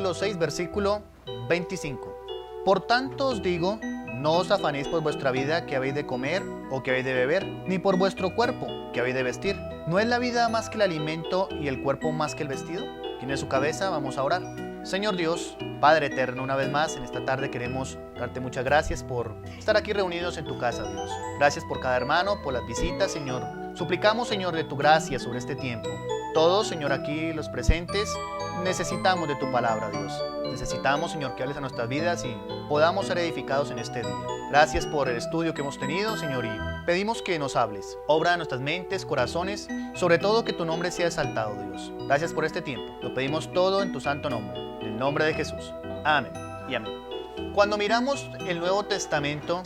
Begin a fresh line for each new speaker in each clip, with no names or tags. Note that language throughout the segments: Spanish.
capítulo 6, versículo 25. Por tanto os digo, no os afanéis por vuestra vida, que habéis de comer o que habéis de beber, ni por vuestro cuerpo, que habéis de vestir. ¿No es la vida más que el alimento y el cuerpo más que el vestido? Tiene su cabeza, vamos a orar. Señor Dios, Padre eterno, una vez más en esta tarde queremos darte muchas gracias por estar aquí reunidos en tu casa, Dios. Gracias por cada hermano, por las visitas, Señor. Suplicamos, Señor, de tu gracia sobre este tiempo. Todos, Señor, aquí los presentes, necesitamos de tu palabra, Dios. Necesitamos, Señor, que hables a nuestras vidas y podamos ser edificados en este día. Gracias por el estudio que hemos tenido, Señor, y pedimos que nos hables. Obra en nuestras mentes, corazones, sobre todo que tu nombre sea exaltado, Dios. Gracias por este tiempo. Lo pedimos todo en tu santo nombre, en el nombre de Jesús. Amén y amén. Cuando miramos el Nuevo Testamento,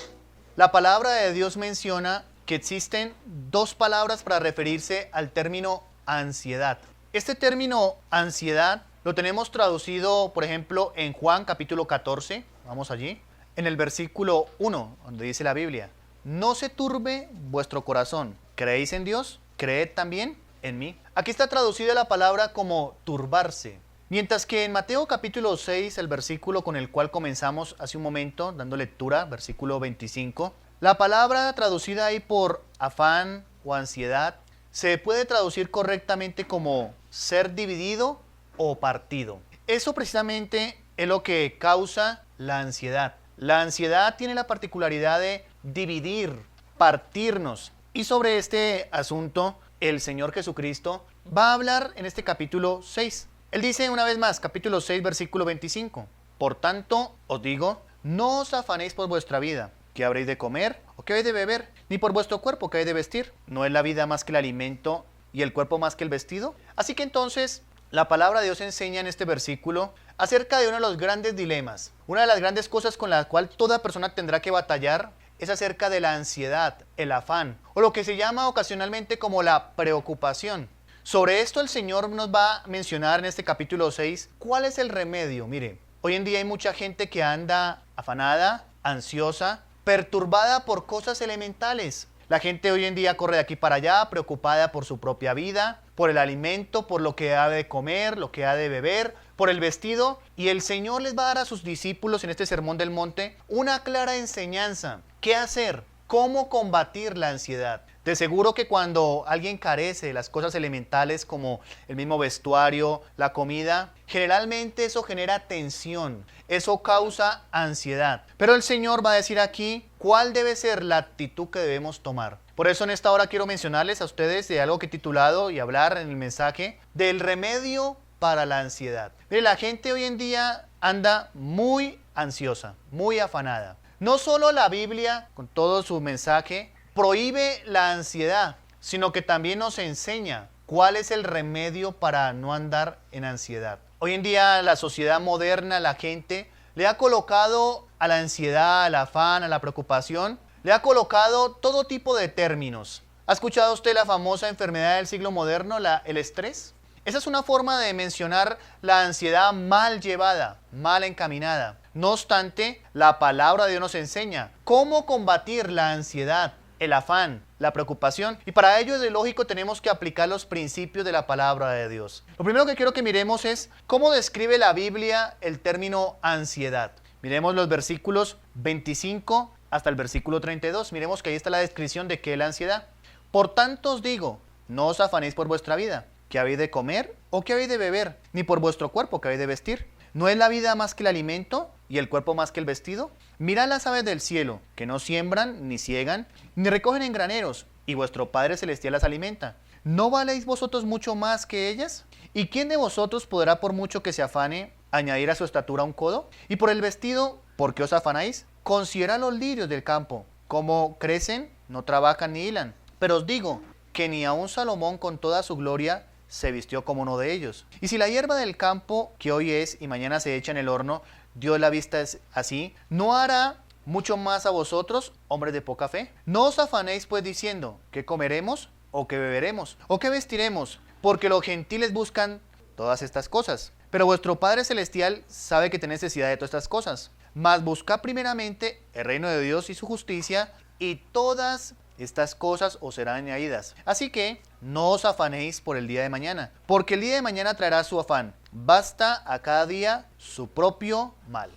la palabra de Dios menciona que existen dos palabras para referirse al término ansiedad. Este término ansiedad lo tenemos traducido, por ejemplo, en Juan capítulo 14, vamos allí, en el versículo 1, donde dice la Biblia: no se turbe vuestro corazón, ¿creéis en Dios? Creed también en mí. Aquí está traducida la palabra como turbarse. Mientras que en Mateo capítulo 6, el versículo con el cual comenzamos hace un momento, dando lectura, versículo 25, la palabra traducida ahí por afán o ansiedad se puede traducir correctamente como ser dividido o partido. Eso precisamente es lo que causa la ansiedad. La ansiedad tiene la particularidad de dividir, partirnos. Y sobre este asunto, el Señor Jesucristo va a hablar en este capítulo 6. Él dice una vez más, capítulo 6, versículo 25. Por tanto, os digo, no os afanéis por vuestra vida, que habréis de comer o que habéis de beber, ni por vuestro cuerpo, que habéis de vestir. ¿No es la vida más que el alimento y el cuerpo más que el vestido? Así que entonces, la palabra de Dios enseña en este versículo acerca de uno de los grandes dilemas. Una de las grandes cosas con la cual toda persona tendrá que batallar es acerca de la ansiedad, el afán, o lo que se llama ocasionalmente como la preocupación. Sobre esto el Señor nos va a mencionar en este capítulo 6 cuál es el remedio. Mire, hoy en día hay mucha gente que anda afanada, ansiosa, perturbada por cosas elementales. La gente hoy en día corre de aquí para allá, preocupada por su propia vida, por el alimento, por lo que ha de comer, lo que ha de beber, por el vestido. Y el Señor les va a dar a sus discípulos en este sermón del monte una clara enseñanza. ¿Qué hacer? ¿Cómo combatir la ansiedad? De seguro que cuando alguien carece de las cosas elementales como el mismo vestuario, la comida, generalmente eso genera tensión, eso causa ansiedad. Pero el Señor va a decir aquí cuál debe ser la actitud que debemos tomar. Por eso en esta hora quiero mencionarles a ustedes de algo que he titulado y hablar en el mensaje del remedio para la ansiedad. Mire, la gente hoy en día anda muy ansiosa, muy afanada. No solo la Biblia, con todo su mensaje, prohíbe la ansiedad, sino que también nos enseña cuál es el remedio para no andar en ansiedad. Hoy en día la sociedad moderna, la gente, le ha colocado a la ansiedad, al afán, a la preocupación, le ha colocado todo tipo de términos. ¿Ha escuchado usted la famosa enfermedad del siglo moderno, el estrés? Esa es una forma de mencionar la ansiedad mal llevada, mal encaminada. No obstante, la palabra de Dios nos enseña cómo combatir la ansiedad, el afán, la preocupación. Y para ello, es lógico, tenemos que aplicar los principios de la palabra de Dios. Lo primero que quiero que miremos es cómo describe la Biblia el término ansiedad. Miremos los versículos 25 hasta el versículo 32. Miremos que ahí está la descripción de qué es la ansiedad. Por tanto os digo, no os afanéis por vuestra vida, que habéis de comer o que habéis de beber, ni por vuestro cuerpo, que habéis de vestir. ¿No es la vida más que el alimento y el cuerpo más que el vestido? Mirad las aves del cielo, que no siembran, ni ciegan, ni recogen en graneros, y vuestro Padre Celestial las alimenta. ¿No valéis vosotros mucho más que ellas? ¿Y quién de vosotros podrá, por mucho que se afane, añadir a su estatura un codo? Y por el vestido, ¿por qué os afanáis? Considerad los lirios del campo, cómo crecen, no trabajan ni hilan. Pero os digo que ni aun Salomón con toda su gloria se vistió como uno de ellos. Y si la hierba del campo, que hoy es y mañana se echa en el horno, Dios la vista es así, ¿no hará mucho más a vosotros, hombres de poca fe? No os afanéis pues diciendo, ¿qué comeremos? ¿O qué beberemos? ¿O qué vestiremos? Porque los gentiles buscan todas estas cosas. Pero vuestro Padre Celestial sabe que tenéis necesidad de todas estas cosas. Mas buscad primeramente el reino de Dios y su justicia, y todas estas cosas os serán añadidas. Así que no os afanéis por el día de mañana, porque el día de mañana traerá su afán. Basta a cada día su propio mal.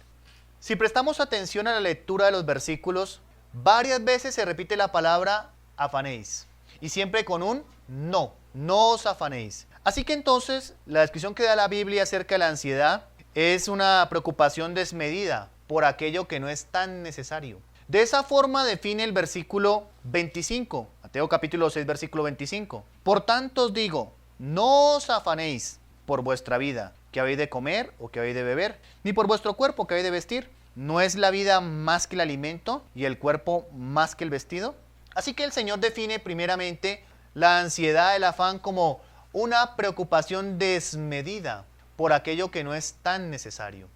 Si prestamos atención a la lectura de los versículos, varias veces se repite la palabra afanéis, y siempre con un no os afanéis. Así que entonces, la descripción que da la Biblia acerca de la ansiedad es una preocupación desmedida por aquello que no es tan necesario. De esa forma define el versículo 25, Mateo capítulo 6, versículo 25. Por tanto os digo, no os afanéis por vuestra vida, que habéis de comer o que habéis de beber, ni por vuestro cuerpo, que habéis de vestir. ¿No es la vida más que el alimento y el cuerpo más que el vestido? Así que el Señor define primeramente la ansiedad, el afán, como una preocupación desmedida por aquello que no es tan necesario.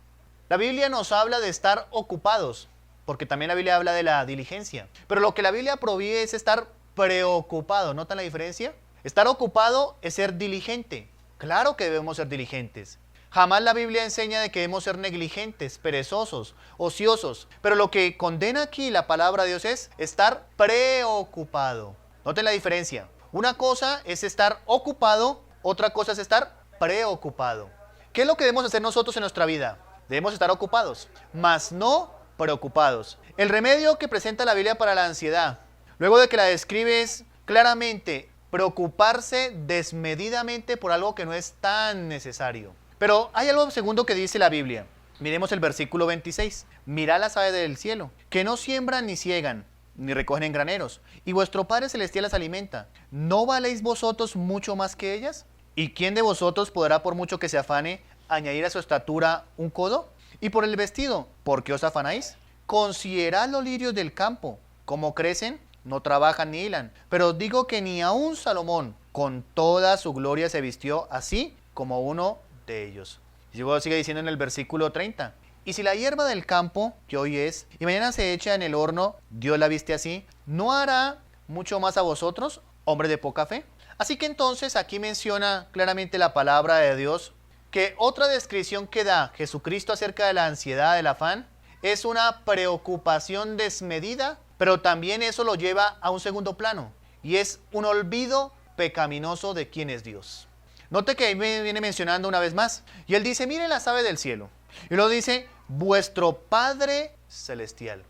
La Biblia nos habla de estar ocupados, porque también la Biblia habla de la diligencia. Pero lo que la Biblia prohíbe es estar preocupado. ¿Notan la diferencia? Estar ocupado es ser diligente. Claro que debemos ser diligentes. Jamás la Biblia enseña de que debemos ser negligentes, perezosos, ociosos. Pero lo que condena aquí la palabra de Dios es estar preocupado. Noten la diferencia. Una cosa es estar ocupado, otra cosa es estar preocupado. ¿Qué es lo que debemos hacer nosotros en nuestra vida? Debemos estar ocupados, mas no preocupados. El remedio que presenta la Biblia para la ansiedad, luego de que la describes claramente, preocuparse desmedidamente por algo que no es tan necesario. Pero hay algo segundo que dice la Biblia. Miremos el versículo 26. Mirad las aves del cielo, que no siembran ni ciegan, ni recogen en graneros, y vuestro Padre Celestial las alimenta. ¿No valéis vosotros mucho más que ellas? ¿Y quién de vosotros podrá, por mucho que se afane, añadir a su estatura un codo? Y por el vestido, ¿por qué os afanáis? Considerad los lirios del campo, cómo crecen, no trabajan ni hilan. Pero os digo que ni aun Salomón, con toda su gloria, se vistió así como uno de ellos. Y luego sigue diciendo en el versículo 30. Y si la hierba del campo, que hoy es, y mañana se echa en el horno, Dios la viste así, ¿no hará mucho más a vosotros, hombre de poca fe? Así que entonces aquí menciona claramente la palabra de Dios, que otra descripción que da Jesucristo acerca de la ansiedad, del afán, es una preocupación desmedida, pero también eso lo lleva a un segundo plano, y es un olvido pecaminoso de quién es Dios. Note que ahí me viene mencionando una vez más, y él dice, miren las aves del cielo, y luego dice, vuestro Padre Celestial.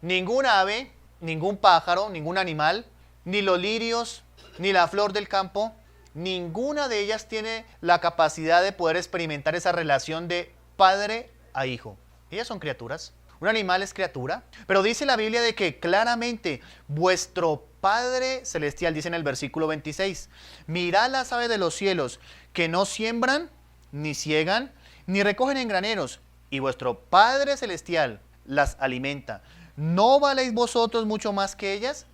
Ningún ave, ningún pájaro, ningún animal, ni los lirios, ni la flor del campo, ninguna de ellas tiene la capacidad de poder experimentar esa relación de padre a hijo. Ellas son criaturas. Un animal es criatura. Pero dice la Biblia de que claramente vuestro Padre Celestial, dice en el versículo 26, mirad las aves de los cielos, que no siembran, ni ciegan, ni recogen en graneros, y vuestro Padre Celestial las alimenta. ¿No valéis vosotros mucho más que ellas?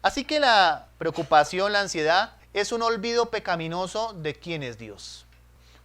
Así que la preocupación, la ansiedad, es un olvido pecaminoso de quién es Dios.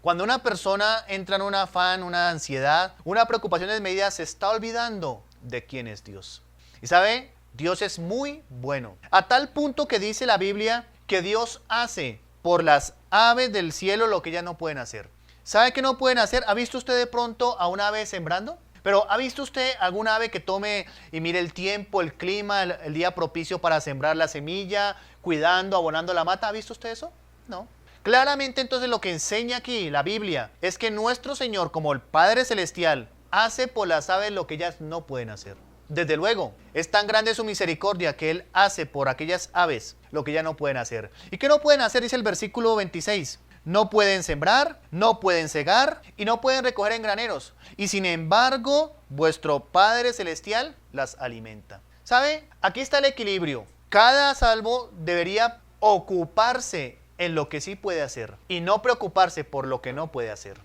Cuando una persona entra en un afán, una ansiedad, una preocupación desmedida, se está olvidando de quién es Dios. Y sabe, Dios es muy bueno. A tal punto que dice la Biblia que Dios hace por las aves del cielo lo que ellas no pueden hacer. ¿Sabe qué no pueden hacer? ¿Ha visto usted de pronto a una ave sembrando? Pero ¿ha visto usted alguna ave que tome y mire el tiempo, el clima, el día propicio para sembrar la semilla, cuidando, abonando la mata? ¿Ha visto usted eso? No. Claramente entonces lo que enseña aquí la Biblia es que nuestro Señor, como el Padre Celestial, hace por las aves lo que ellas no pueden hacer. Desde luego, es tan grande su misericordia que Él hace por aquellas aves lo que ellas no pueden hacer. ¿Y qué no pueden hacer? Dice el versículo 26. No pueden sembrar, no pueden cegar y no pueden recoger en graneros. Y sin embargo, vuestro Padre Celestial las alimenta. ¿Sabe? Aquí está el equilibrio. Cada salvo debería ocuparse en lo que sí puede hacer y no preocuparse por lo que no puede hacer.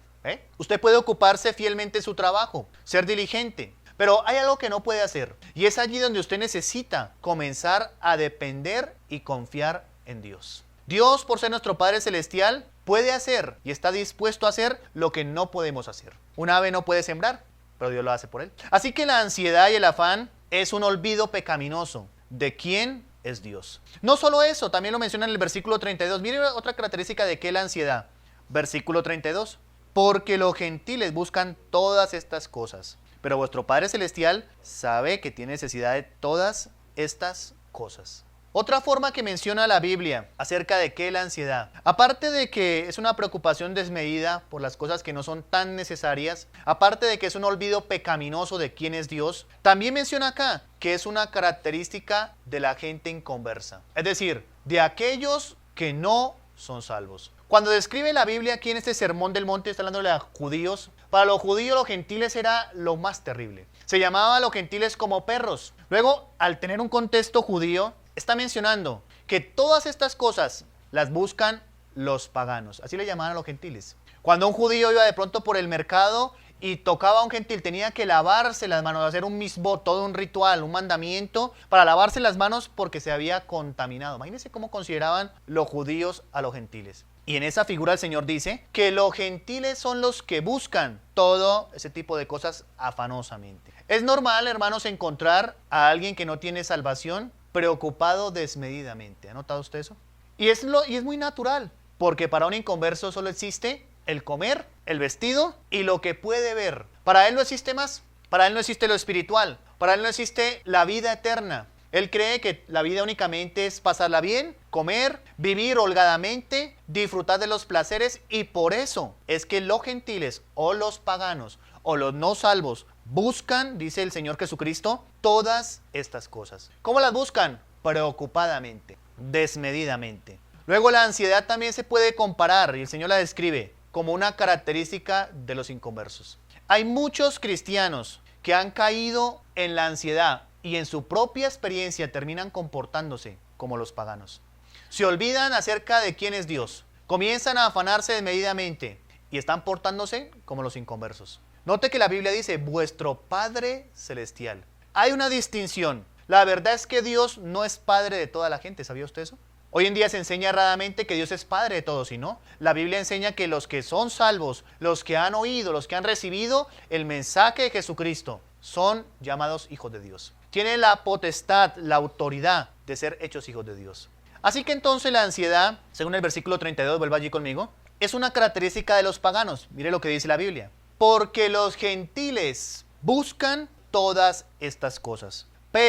Usted puede ocuparse fielmente en su trabajo, ser diligente, pero hay algo que no puede hacer. Y es allí donde usted necesita comenzar a depender y confiar en Dios. Dios, por ser nuestro Padre Celestial, puede hacer y está dispuesto a hacer lo que no podemos hacer. Un ave no puede sembrar, pero Dios lo hace por él. Así que la ansiedad y el afán es un olvido pecaminoso de quién es Dios. No solo eso, también lo menciona en el versículo 32. Miren otra característica de qué es la ansiedad. Versículo 32. Porque los gentiles buscan todas estas cosas, pero vuestro Padre Celestial sabe que tiene necesidad de todas estas cosas. Otra forma que menciona la Biblia acerca de qué es la ansiedad, aparte de que es una preocupación desmedida por las cosas que no son tan necesarias, aparte de que es un olvido pecaminoso de quién es Dios, también menciona acá que es una característica de la gente inconversa, es decir, de aquellos que no son salvos. Cuando describe la Biblia aquí en este sermón del monte, está hablando de los judíos. Para los judíos, los gentiles era lo más terrible. Se llamaba a los gentiles como perros. Luego, al tener un contexto judío, está mencionando que todas estas cosas las buscan los paganos. Así le llamaban a los gentiles. Cuando un judío iba de pronto por el mercado y tocaba a un gentil, tenía que lavarse las manos, hacer un misbot, todo un ritual, un mandamiento para lavarse las manos porque se había contaminado. Imagínense cómo consideraban los judíos a los gentiles. Y en esa figura el Señor dice que los gentiles son los que buscan todo ese tipo de cosas afanosamente. Es normal, hermanos, encontrar a alguien que no tiene salvación preocupado desmedidamente. ¿Ha notado usted eso? Y es muy natural, porque para un inconverso solo existe el comer, el vestido y lo que puede ver. Para él no existe más. Para él no existe lo espiritual. Para él no existe la vida eterna. Él cree que la vida únicamente es pasarla bien, comer, vivir holgadamente, disfrutar de los placeres, y por eso es que los gentiles o los paganos o los no salvos buscan, dice el Señor Jesucristo, todas estas cosas. ¿Cómo las buscan? Preocupadamente, desmedidamente. Luego la ansiedad también se puede comparar, y el Señor la describe como una característica de los inconversos. Hay muchos cristianos que han caído en la ansiedad y en su propia experiencia terminan comportándose como los paganos. Se olvidan acerca de quién es Dios, comienzan a afanarse desmedidamente y están portándose como los inconversos. Note que la Biblia dice, vuestro Padre Celestial. Hay una distinción. La verdad es que Dios no es Padre de toda la gente, ¿sabía usted eso? Hoy en día se enseña erradamente que Dios es Padre de todos, y no. La Biblia enseña que los que son salvos, los que han oído, los que han recibido el mensaje de Jesucristo, son llamados hijos de Dios. Tienen la potestad, la autoridad de ser hechos hijos de Dios. Así que entonces la ansiedad, según el versículo 32, vuelva allí conmigo, es una característica de los paganos. Mire lo que dice la Biblia. Porque los gentiles buscan todas estas cosas.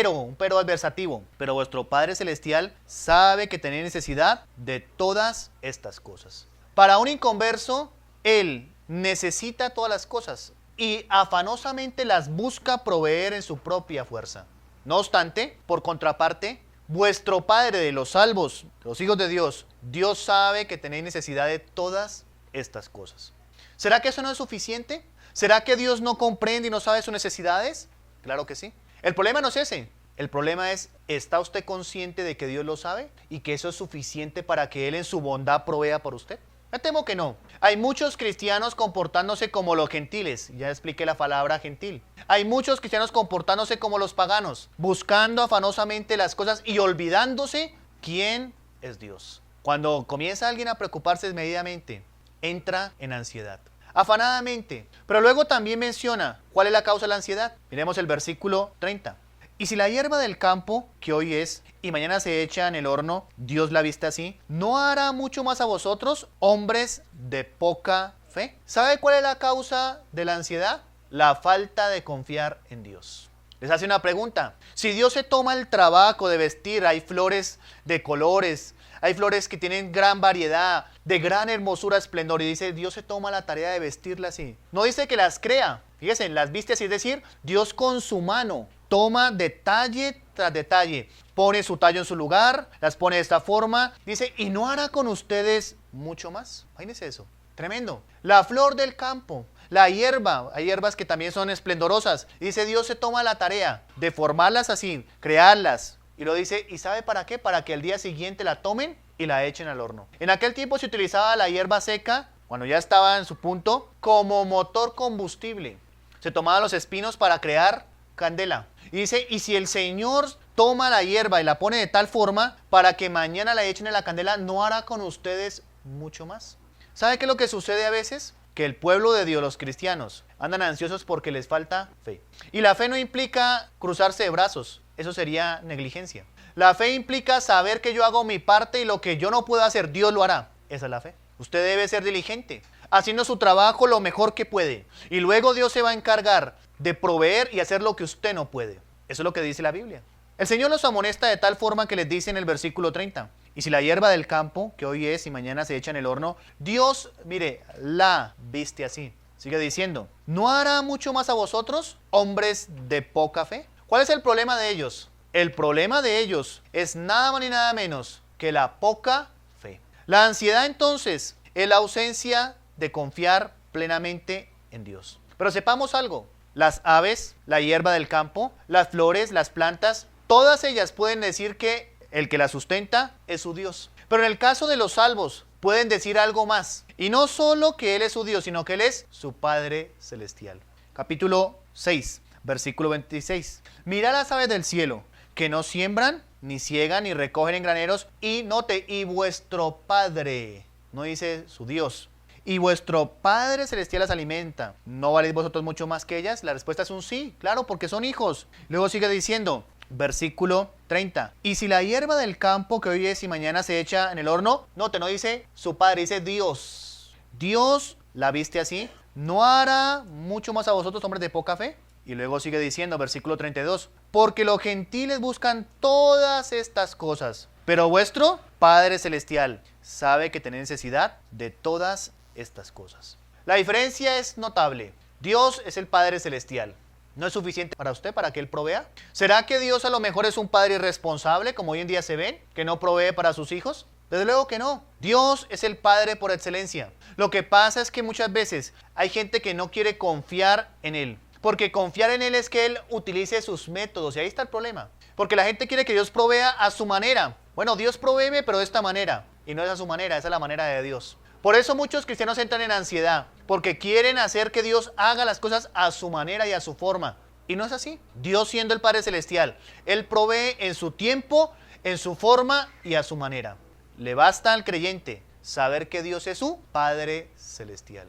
Un pero adversativo. Pero vuestro Padre Celestial sabe que tenéis necesidad de todas estas cosas. Para un inconverso, él necesita todas las cosas y afanosamente las busca proveer en su propia fuerza. No obstante, por contraparte, vuestro Padre de los salvos, los hijos de Dios, Dios sabe que tenéis necesidad de todas estas cosas. ¿Será que eso no es suficiente? ¿Será que Dios no comprende y no sabe sus necesidades? Claro que sí. El problema no es ese. El problema es, ¿está usted consciente de que Dios lo sabe y que eso es suficiente para que Él en su bondad provea por usted? Me temo que no. Hay muchos cristianos comportándose como los gentiles. Ya expliqué la palabra gentil. Hay muchos cristianos comportándose como los paganos, buscando afanosamente las cosas y olvidándose quién es Dios. Cuando comienza alguien a preocuparse desmedidamente, entra en ansiedad. Afanadamente. Pero luego también menciona cuál es la causa de la ansiedad. Miremos el versículo 30. Y si la hierba del campo, que hoy es, y mañana se echa en el horno, Dios la viste así, ¿no hará mucho más a vosotros, hombres de poca fe? ¿Sabe cuál es la causa de la ansiedad? La falta de confiar en Dios. Les hace una pregunta. Si Dios se toma el trabajo de vestir, hay flores de colores, hay flores que tienen gran variedad, de gran hermosura, esplendor, y dice, Dios se toma la tarea de vestirlas así. No dice que las crea, fíjense, las viste así, es decir, Dios con su mano toma detalle tras detalle, pone su tallo en su lugar, las pone de esta forma, dice, y no hará con ustedes mucho más. Imagínense eso, tremendo. La flor del campo, la hierba, hay hierbas que también son esplendorosas, dice, Dios se toma la tarea de formarlas así, crearlas, y lo dice, ¿y sabe para qué? Para que el día siguiente la tomen y la echen al horno. En aquel tiempo se utilizaba la hierba seca, cuando ya estaba en su punto, como motor combustible. Se tomaban los espinos para crear candela. Y dice, y si el Señor toma la hierba y la pone de tal forma para que mañana la echen en la candela, ¿no hará con ustedes mucho más? ¿Sabe qué es lo que sucede a veces? Que el pueblo de Dios, los cristianos, andan ansiosos porque les falta fe. Y la fe no implica cruzarse de brazos, eso sería negligencia. La fe implica saber que yo hago mi parte y lo que yo no puedo hacer, Dios lo hará. Esa es la fe. Usted debe ser diligente, haciendo su trabajo lo mejor que puede. Y luego Dios se va a encargar de proveer y hacer lo que usted no puede. Eso es lo que dice la Biblia. El Señor los amonesta de tal forma que les dice en el versículo 30, y si la hierba del campo, que hoy es y mañana se echa en el horno, Dios, mire, la viste así. Sigue diciendo, ¿no hará mucho más a vosotros, hombres de poca fe? ¿Cuál es el problema de ellos? El problema de ellos es nada más ni nada menos que la poca fe. La ansiedad entonces es la ausencia de confiar plenamente en Dios. Pero sepamos algo, las aves, la hierba del campo, las flores, las plantas, todas ellas pueden decir que el que las sustenta es su Dios. Pero en el caso de los salvos, pueden decir algo más. Y no solo que Él es su Dios, sino que Él es su Padre Celestial. Capítulo 6, versículo 26. Mirad las aves del cielo, que no siembran, ni ciegan, ni recogen en graneros. Y note, y vuestro Padre, no dice su Dios, y vuestro Padre Celestial las alimenta. ¿No valéis vosotros mucho más que ellas? La respuesta es un sí, claro, porque son hijos. Luego sigue diciendo, versículo 30. Y si la hierba del campo que hoy es y mañana se echa en el horno, note, no dice su Padre, dice Dios. Dios la viste así, ¿no hará mucho más a vosotros, hombres de poca fe? Y luego sigue diciendo, versículo 32. Porque los gentiles buscan todas estas cosas, pero vuestro Padre Celestial sabe que tenéis necesidad de todas estas cosas. La diferencia es notable. Dios es el Padre Celestial. ¿No es suficiente para usted, para que Él provea? ¿Será que Dios a lo mejor es un padre irresponsable, como hoy en día se ven, que no provee para sus hijos? Desde luego que no. Dios es el Padre por excelencia. Lo que pasa es que muchas veces hay gente que no quiere confiar en Él. Porque confiar en Él es que Él utilice sus métodos. Y ahí está el problema. Porque la gente quiere que Dios provea a su manera. Bueno, Dios provéeme, pero de esta manera. Y no es a su manera, esa es la manera de Dios. Por eso muchos cristianos entran en ansiedad, porque quieren hacer que Dios haga las cosas a su manera y a su forma. Y no es así. Dios, siendo el Padre Celestial, Él provee en su tiempo, en su forma y a su manera. Le basta al creyente saber que Dios es su Padre Celestial.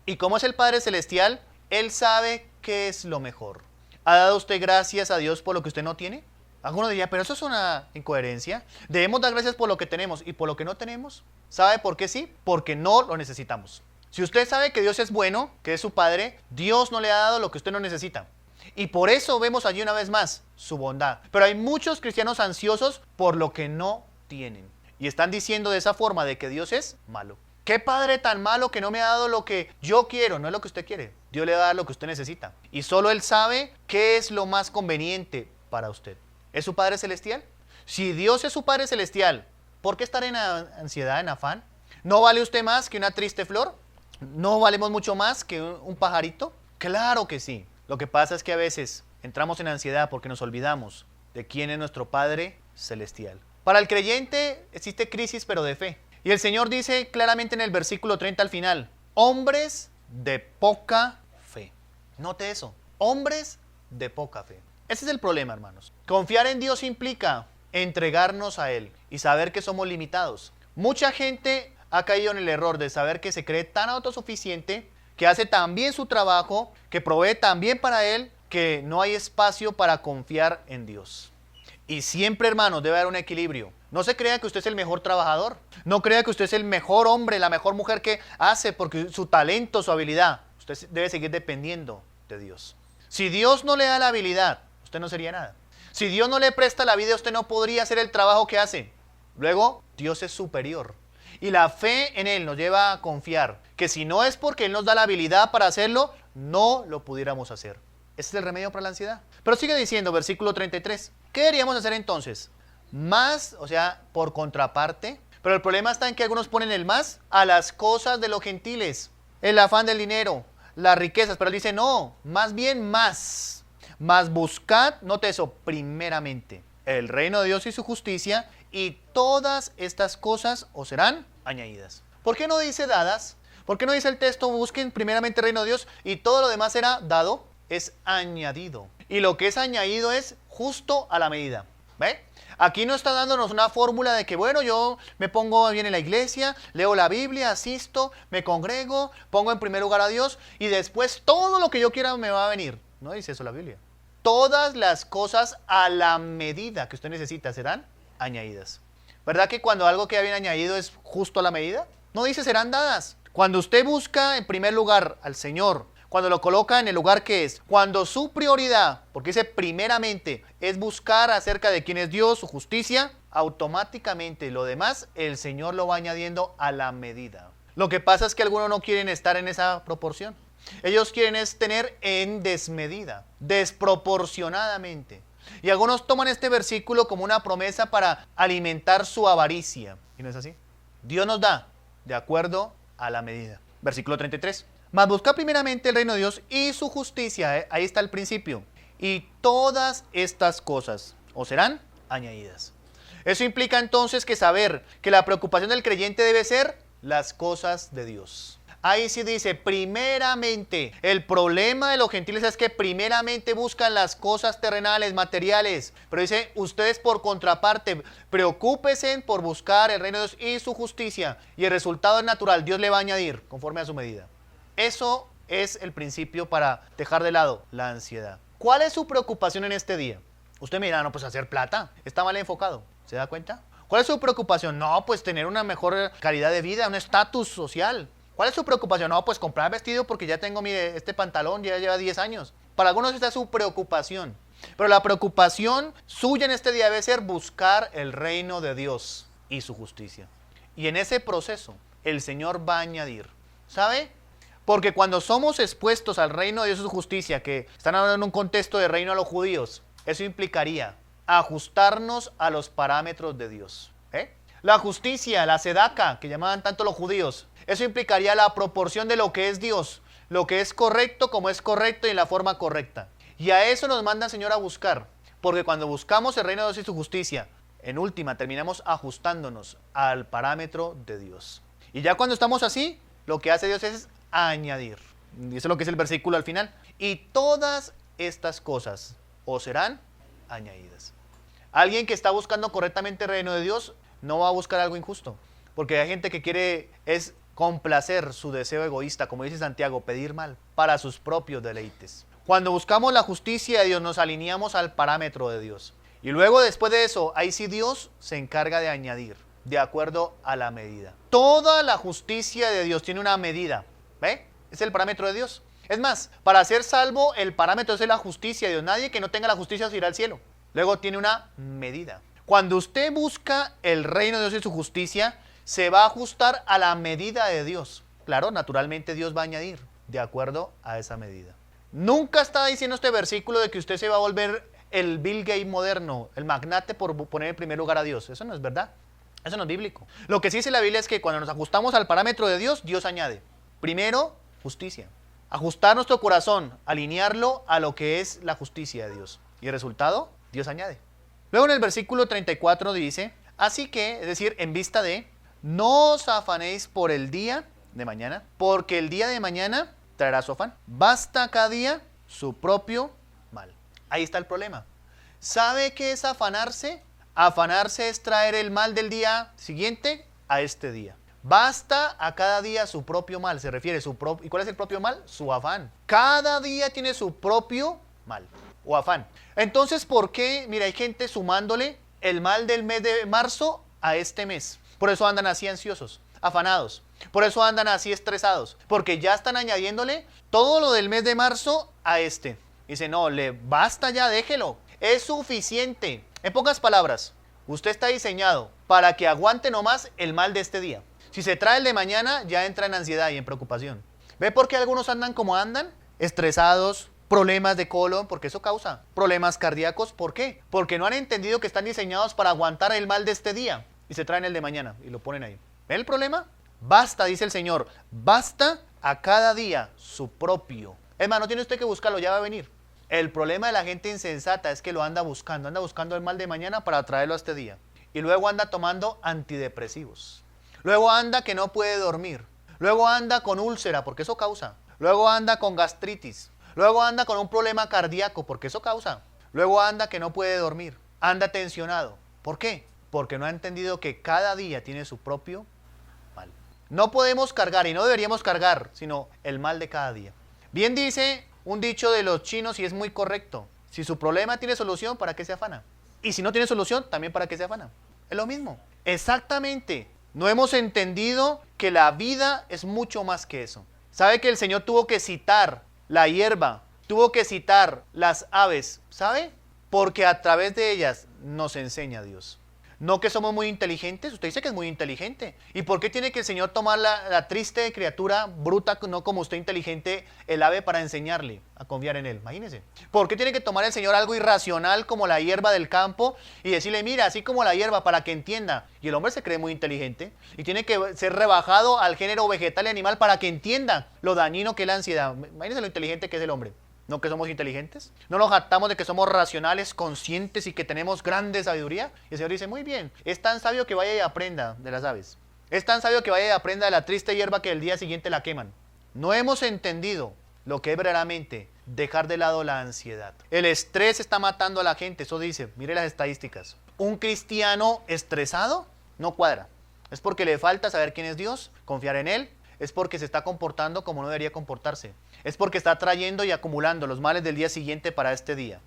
¿Y cómo es el Padre Celestial? Él sabe qué es lo mejor. ¿Ha dado usted gracias a Dios por lo que usted no tiene? Alguno diría, pero eso es una incoherencia. Debemos dar gracias por lo que tenemos y por lo que no tenemos. ¿Sabe por qué sí? Porque no lo necesitamos. Si usted sabe que Dios es bueno, que es su Padre, Dios no le ha dado lo que usted no necesita. Y por eso vemos allí una vez más su bondad. Pero hay muchos cristianos ansiosos por lo que no tienen. Y están diciendo de esa forma de que Dios es malo. ¿Qué padre tan malo que no me ha dado lo que yo quiero? No es lo que usted quiere. Dios le va a dar lo que usted necesita. Y solo Él sabe qué es lo más conveniente para usted. ¿Es su Padre Celestial? Si Dios es su Padre Celestial, ¿por qué estar en ansiedad, en afán? ¿No vale usted más que una triste flor? ¿No valemos mucho más que un pajarito? Claro que sí. Lo que pasa es que a veces entramos en ansiedad porque nos olvidamos de quién es nuestro Padre Celestial. Para el creyente existe crisis, pero de fe. Y el Señor dice claramente en el versículo 30 al final, hombres de poca fe. Note eso, hombres de poca fe. Ese es el problema, hermanos. Confiar en Dios implica entregarnos a Él y saber que somos limitados. Mucha gente ha caído en el error de saber que se cree tan autosuficiente, que hace tan bien su trabajo, que provee tan bien para Él, que no hay espacio para confiar en Dios. Y siempre, hermanos, debe haber un equilibrio. No se crea que usted es el mejor trabajador. No crea que usted es el mejor hombre, la mejor mujer que hace porque su talento, su habilidad. Usted debe seguir dependiendo de Dios. Si Dios no le da la habilidad, usted no sería nada. Si Dios no le presta la vida, usted no podría hacer el trabajo que hace. Luego, Dios es superior. Y la fe en Él nos lleva a confiar que si no es porque Él nos da la habilidad para hacerlo, no lo pudiéramos hacer. Ese es el remedio para la ansiedad. Pero sigue diciendo, versículo 33. ¿Qué deberíamos hacer entonces? Más, o sea, por contraparte. Pero el problema está en que algunos ponen el más a las cosas de los gentiles. El afán del dinero, las riquezas. Pero Él dice, no, más bien más. Más buscad, note eso, primeramente, el reino de Dios y su justicia, y todas estas cosas os serán añadidas. ¿Por qué no dice dadas? ¿Por qué no dice el texto, busquen primeramente el reino de Dios y todo lo demás será dado? Es añadido. Y lo que es añadido es justo a la medida. ¿Ve? Aquí no está dándonos una fórmula de que, bueno, yo me pongo bien en la iglesia, leo la Biblia, asisto, me congrego, pongo en primer lugar a Dios y después todo lo que yo quiera me va a venir. No dice eso la Biblia. Todas las cosas a la medida que usted necesita serán añadidas. ¿Verdad que cuando algo queda bien añadido es justo a la medida? No dice serán dadas. Cuando usted busca en primer lugar al Señor, cuando lo coloca en el lugar que es, cuando su prioridad, porque dice primeramente, es buscar acerca de quién es Dios, su justicia, automáticamente lo demás el Señor lo va añadiendo a la medida. Lo que pasa es que algunos no quieren estar en esa proporción. Ellos quieren es tener en desmedida, desproporcionadamente. Y algunos toman este versículo como una promesa para alimentar su avaricia. Y no es así. Dios nos da de acuerdo a la medida. Versículo 33. Mas busca primeramente el reino de Dios y su justicia. Ahí está el principio. Y todas estas cosas os serán añadidas. Eso implica entonces que saber que la preocupación del creyente debe ser las cosas de Dios. Ahí sí dice, primeramente, el problema de los gentiles es que primeramente buscan las cosas terrenales, materiales. Pero dice, ustedes por contraparte, preocúpense por buscar el reino de Dios y su justicia. Y el resultado es natural, Dios le va a añadir conforme a su medida. Eso es el principio para dejar de lado la ansiedad. ¿Cuál es su preocupación en este día? Usted me dirá, no, pues hacer plata. Está mal enfocado. ¿Se da cuenta? ¿Cuál es su preocupación? No, pues tener una mejor calidad de vida, un estatus social. ¿Cuál es su preocupación? No, pues comprar vestido porque ya tengo, mire, este pantalón ya lleva 10 años. Para algunos esta es su preocupación. Pero la preocupación suya en este día debe ser buscar el reino de Dios y su justicia. Y en ese proceso el Señor va a añadir. ¿Sabe? Porque cuando somos expuestos al reino de Dios y su justicia, que están hablando en un contexto de reino a los judíos, eso implicaría ajustarnos a los parámetros de Dios. La justicia, la sedaca, que llamaban tanto los judíos, eso implicaría la proporción de lo que es Dios, lo que es correcto como es correcto y en la forma correcta. Y a eso nos manda el Señor a buscar, porque cuando buscamos el reino de Dios y su justicia, en última terminamos ajustándonos al parámetro de Dios. Y ya cuando estamos así, lo que hace Dios es añadir. Y eso es lo que es el versículo al final. Y todas estas cosas os serán añadidas. Alguien que está buscando correctamente el reino de Dios no va a buscar algo injusto, porque hay gente que quiere es complacer su deseo egoísta, como dice Santiago, pedir mal para sus propios deleites. Cuando buscamos la justicia de Dios nos alineamos al parámetro de Dios. Y luego después de eso, ahí sí Dios se encarga de añadir, de acuerdo a la medida. Toda la justicia de Dios tiene una medida. ¿Ve? Es el parámetro de Dios. Es más, para ser salvo, el parámetro es la justicia de Dios. Nadie que no tenga la justicia se irá al cielo. Luego tiene una medida. Cuando usted busca el reino de Dios y su justicia, se va a ajustar a la medida de Dios. Claro, naturalmente Dios va a añadir de acuerdo a esa medida. Nunca está diciendo este versículo de que usted se va a volver el Bill Gates moderno, el magnate por poner en primer lugar a Dios. Eso no es verdad. Eso no es bíblico. Lo que sí dice la Biblia es que cuando nos ajustamos al parámetro de Dios, Dios añade. Primero, justicia. Ajustar nuestro corazón, alinearlo a lo que es la justicia de Dios. Y el resultado, Dios añade. Luego en el versículo 34 dice, así que, es decir, en vista de, no os afanéis por el día de mañana, porque el día de mañana traerá su afán. Basta cada día su propio mal. Ahí está el problema. ¿Sabe qué es afanarse? Afanarse es traer el mal del día siguiente a este día. Basta a cada día su propio mal, se refiere su propio. ¿Y cuál es el propio mal? Su afán. Cada día tiene su propio mal o afán. Entonces, ¿por qué? Mira, hay gente sumándole el mal del mes de marzo a este mes. Por eso andan así ansiosos, afanados. Por eso andan así estresados. Porque ya están añadiéndole todo lo del mes de marzo a este. Dice, no, le basta ya, déjelo. Es suficiente. En pocas palabras, usted está diseñado para que aguante nomás el mal de este día. Si se trae el de mañana, ya entra en ansiedad y en preocupación. ¿Ve por qué algunos andan como andan? Estresados, problemas de colon, porque eso causa problemas cardíacos. ¿Por qué? Porque no han entendido que están diseñados para aguantar el mal de este día. Y se traen el de mañana y lo ponen ahí. ¿Ve el problema? Basta, dice el Señor. Basta a cada día su propio. Es más, no tiene usted que buscarlo, ya va a venir. El problema de la gente insensata es que lo anda buscando el mal de mañana para traerlo a este día. Y luego anda tomando antidepresivos. Luego anda que no puede dormir. Luego anda con úlcera, porque eso causa. Luego anda con gastritis. Luego anda con un problema cardíaco, porque eso causa. Luego anda que no puede dormir. Anda tensionado. ¿Por qué? Porque no ha entendido que cada día tiene su propio mal. No podemos cargar y no deberíamos cargar, sino el mal de cada día. Bien dice un dicho de los chinos y es muy correcto. Si su problema tiene solución, ¿para qué se afana? Y si no tiene solución, también ¿para qué se afana? Es lo mismo. Exactamente. No hemos entendido que la vida es mucho más que eso. ¿Sabe que el Señor tuvo que citar la hierba, tuvo que citar las aves, ¿sabe? Porque a través de ellas nos enseña Dios. No que somos muy inteligentes, usted dice que es muy inteligente. ¿Y por qué tiene que el Señor tomar la triste criatura bruta, no como usted inteligente, el ave, para enseñarle a confiar en Él? Imagínese. ¿Por qué tiene que tomar el Señor algo irracional como la hierba del campo y decirle, mira, así como la hierba, para que entienda? Y el hombre se cree muy inteligente y tiene que ser rebajado al género vegetal y animal para que entienda lo dañino que es la ansiedad. Imagínese lo inteligente que es el hombre. ¿No que somos inteligentes? ¿No nos jactamos de que somos racionales, conscientes y que tenemos grande sabiduría? Y el Señor dice, muy bien, es tan sabio que vaya y aprenda de las aves. Es tan sabio que vaya y aprenda de la triste hierba que el día siguiente la queman. No hemos entendido lo que es verdaderamente dejar de lado la ansiedad. El estrés está matando a la gente, eso dice, mire las estadísticas. Un cristiano estresado no cuadra. Es porque le falta saber quién es Dios, confiar en Él. Es porque se está comportando como no debería comportarse. Es porque está trayendo y acumulando los males del día siguiente para este día.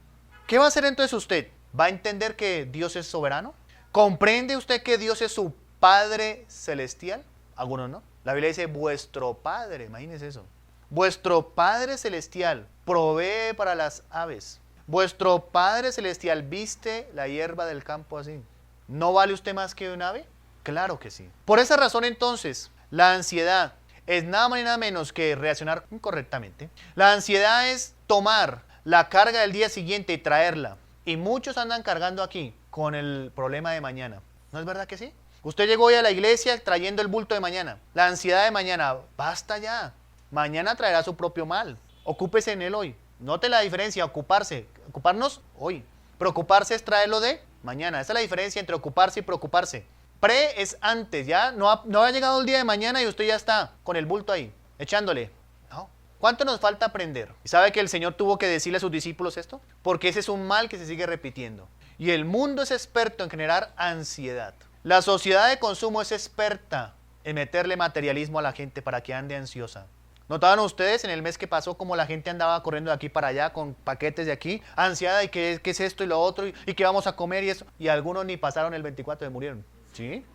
¿Qué va a hacer entonces usted? ¿Va a entender que Dios es soberano? ¿Comprende usted que Dios es su Padre celestial? Algunos no. La Biblia dice vuestro Padre, imagínense eso. Vuestro Padre celestial provee para las aves. Vuestro Padre celestial viste la hierba del campo así. ¿No vale usted más que un ave? Claro que sí. Por esa razón entonces, la ansiedad es nada más y nada menos que reaccionar incorrectamente. La ansiedad es tomar la carga del día siguiente y traerla. Y muchos andan cargando aquí con el problema de mañana. ¿No es verdad que sí? Usted llegó hoy a la iglesia trayendo el bulto de mañana. La ansiedad de mañana, basta ya. Mañana traerá su propio mal. Ocúpese en él hoy. Note la diferencia, ocuparse. Ocuparnos hoy. Preocuparse es traerlo de mañana. Esa es la diferencia entre ocuparse y preocuparse. Pre es antes, ya no ha llegado el día de mañana y usted ya está con el bulto ahí, echándole. No. ¿Cuánto nos falta aprender? ¿Y sabe que el Señor tuvo que decirle a sus discípulos esto? Porque ese es un mal que se sigue repitiendo. Y el mundo es experto en generar ansiedad. La sociedad de consumo es experta en meterle materialismo a la gente para que ande ansiosa. ¿Notaban ustedes en el mes que pasó cómo la gente andaba corriendo de aquí para allá con paquetes de aquí, ansiada y qué es esto y lo otro y qué vamos a comer y eso? Y algunos ni pasaron el 24 y murieron. ¿Sí?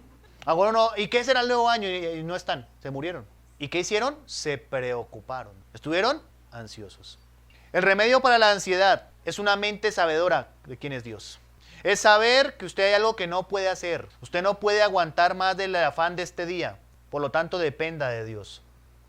Ahora no, ¿y qué será el nuevo año? Y no están, se murieron. ¿Y qué hicieron? Se preocuparon. Estuvieron ansiosos. El remedio para la ansiedad es una mente sabedora de quién es Dios. Es saber que usted hay algo que no puede hacer. Usted no puede aguantar más del afán de este día. Por lo tanto, dependa de Dios.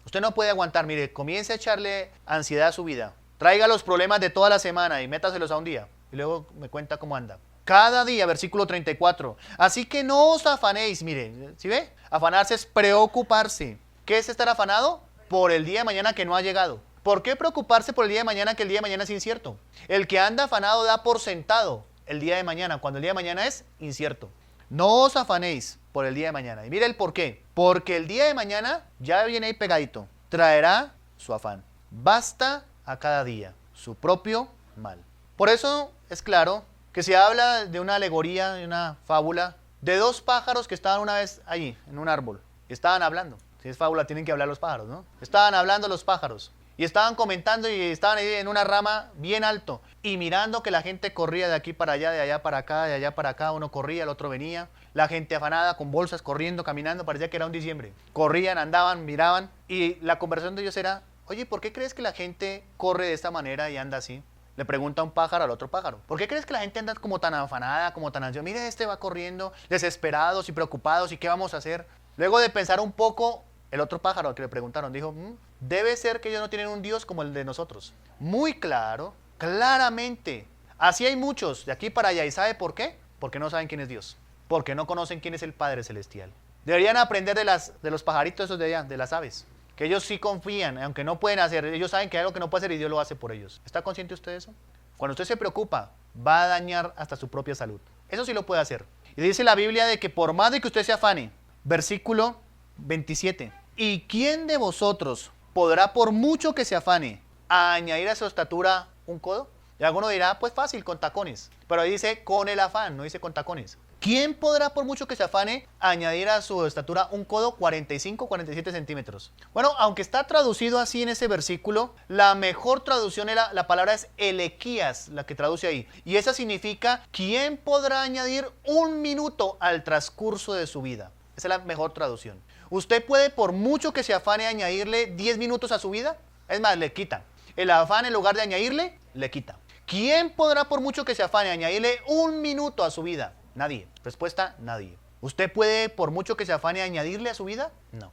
Usted no puede aguantar. Mire, comience a echarle ansiedad a su vida. Traiga los problemas de toda la semana y métaselos a un día. Y luego me cuenta cómo anda. Cada día, versículo 34. Así que no os afanéis, miren, ¿sí ve? Afanarse es preocuparse. ¿Qué es estar afanado? Por el día de mañana que no ha llegado. ¿Por qué preocuparse por el día de mañana que el día de mañana es incierto? El que anda afanado da por sentado el día de mañana, cuando el día de mañana es incierto. No os afanéis por el día de mañana. Y mire el por qué. Porque el día de mañana, ya viene ahí pegadito, traerá su afán. Basta a cada día su propio mal. Por eso es claro que se habla de una alegoría, de una fábula, de dos pájaros que estaban una vez allí, en un árbol, y estaban hablando. Si es fábula, tienen que hablar los pájaros, ¿no? Estaban hablando los pájaros, y estaban comentando, y estaban ahí en una rama bien alto, y mirando que la gente corría de aquí para allá, de allá para acá, de allá para acá, uno corría, el otro venía, la gente afanada, con bolsas, corriendo, caminando, parecía que era un diciembre. Corrían, andaban, miraban, y la conversación de ellos era, oye, ¿por qué crees que la gente corre de esta manera y anda así? Le pregunta un pájaro al otro pájaro. ¿Por qué crees que la gente anda como tan afanada, como tan ansiosa? Mire, este va corriendo, desesperados y preocupados, ¿y qué vamos a hacer? Luego de pensar un poco, el otro pájaro al que le preguntaron dijo, debe ser que ellos no tienen un Dios como el de nosotros. Muy claro, claramente. Así hay muchos, de aquí para allá. ¿Y sabe por qué? Porque no saben quién es Dios. Porque no conocen quién es el Padre Celestial. Deberían aprender de los pajaritos esos de allá, de las aves. Que ellos sí confían, aunque no pueden hacer, ellos saben que hay algo que no puede hacer y Dios lo hace por ellos. ¿Está consciente usted de eso? Cuando usted se preocupa, va a dañar hasta su propia salud. Eso sí lo puede hacer. Y dice la Biblia de que por más de que usted se afane, versículo 27. ¿Y quién de vosotros podrá, por mucho que se afane, añadir a su estatura un codo? Y alguno dirá, pues fácil, con tacones. Pero ahí dice con el afán, no dice con tacones. ¿Quién podrá, por mucho que se afane, añadir a su estatura un codo 45, 47 centímetros? Bueno, aunque está traducido así en ese versículo, la mejor traducción era, la palabra es elequías, la que traduce ahí. Y esa significa, ¿quién podrá añadir un minuto al transcurso de su vida? Esa es la mejor traducción. ¿Usted puede, por mucho que se afane, añadirle 10 minutos a su vida? Es más, le quita. El afán, en lugar de añadirle, le quita. ¿Quién podrá, por mucho que se afane, añadirle un minuto a su vida? Nadie. Respuesta, nadie. ¿Usted puede, por mucho que se afane, añadirle a su vida? No.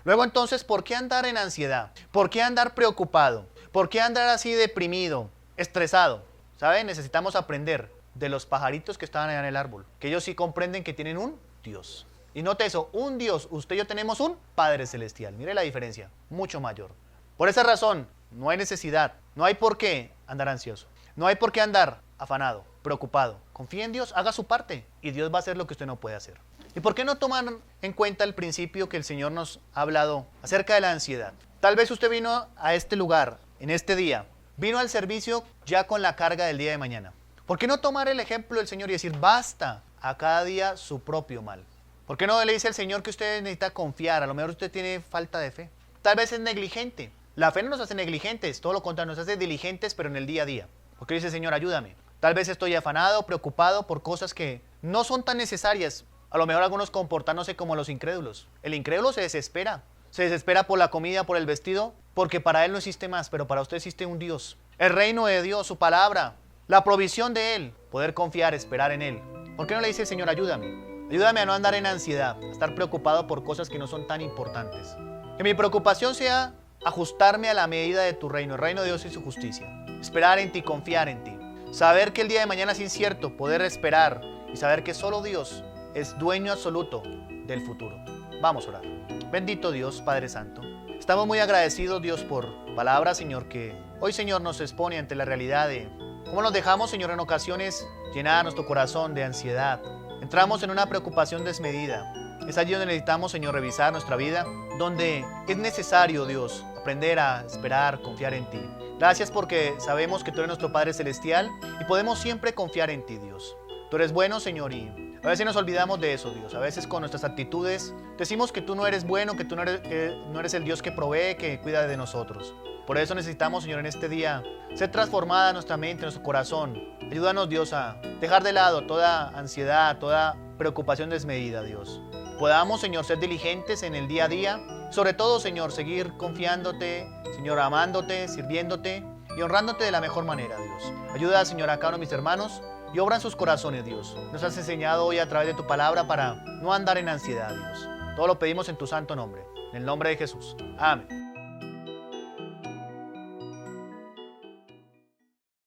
Luego entonces, ¿por qué andar en ansiedad? ¿Por qué andar preocupado? ¿Por qué andar así deprimido, estresado? ¿Sabe? Necesitamos aprender de los pajaritos que estaban allá en el árbol, que ellos sí comprenden que tienen un Dios. Y note eso, un Dios. Usted y yo tenemos un Padre Celestial. Mire la diferencia, mucho mayor. Por esa razón, no hay necesidad, no hay por qué andar ansioso. No hay por qué andar afanado, preocupado. Confíe en Dios, haga su parte y Dios va a hacer lo que usted no puede hacer. ¿Y por qué no tomar en cuenta el principio que el Señor nos ha hablado acerca de la ansiedad? Tal vez usted vino a este lugar, en este día, vino al servicio ya con la carga del día de mañana. ¿Por qué no tomar el ejemplo del Señor y decir, basta a cada día su propio mal? ¿Por qué no le dice al Señor que usted necesita confiar? A lo mejor usted tiene falta de fe. Tal vez es negligente. La fe no nos hace negligentes, todo lo contrario, nos hace diligentes, pero en el día a día. Porque dice, Señor, ayúdame. Tal vez estoy afanado, preocupado por cosas que no son tan necesarias. A lo mejor algunos comportándose como los incrédulos. El incrédulo se desespera. Se desespera por la comida, por el vestido, porque para él no existe más, pero para usted existe un Dios. El reino de Dios, su palabra, la provisión de Él, poder confiar, esperar en Él. ¿Por qué no le dice, Señor, ayúdame? Ayúdame a no andar en ansiedad, a estar preocupado por cosas que no son tan importantes. Que mi preocupación sea ajustarme a la medida de tu reino, el reino de Dios y su justicia. Esperar en ti, confiar en ti. Saber que el día de mañana es incierto, poder esperar y saber que solo Dios es dueño absoluto del futuro. Vamos a orar. Bendito Dios, Padre Santo. Estamos muy agradecidos, Dios, por palabras, Señor, que hoy, Señor, nos expone ante la realidad de cómo nos dejamos, Señor, en ocasiones llenar nuestro corazón de ansiedad. Entramos en una preocupación desmedida. Es allí donde necesitamos, Señor, revisar nuestra vida, donde es necesario, Dios, aprender a esperar, confiar en ti. Gracias porque sabemos que tú eres nuestro Padre Celestial y podemos siempre confiar en ti, Dios. Tú eres bueno, Señor, y a veces nos olvidamos de eso, Dios. A veces con nuestras actitudes decimos que tú no eres bueno, que tú no eres el Dios que provee, que cuida de nosotros. Por eso necesitamos, Señor, en este día ser transformada nuestra mente, nuestro corazón. Ayúdanos, Dios, a dejar de lado toda ansiedad, toda preocupación desmedida, Dios. Podamos, Señor, ser diligentes en el día a día. Sobre todo, Señor, seguir confiándote, Señor, amándote, sirviéndote y honrándote de la mejor manera, Dios. Ayuda, Señor, a cada uno de mis hermanos y obra en sus corazones, Dios. Nos has enseñado hoy a través de tu palabra para no andar en ansiedad, Dios. Todo lo pedimos en tu santo nombre, en el nombre de Jesús. Amén.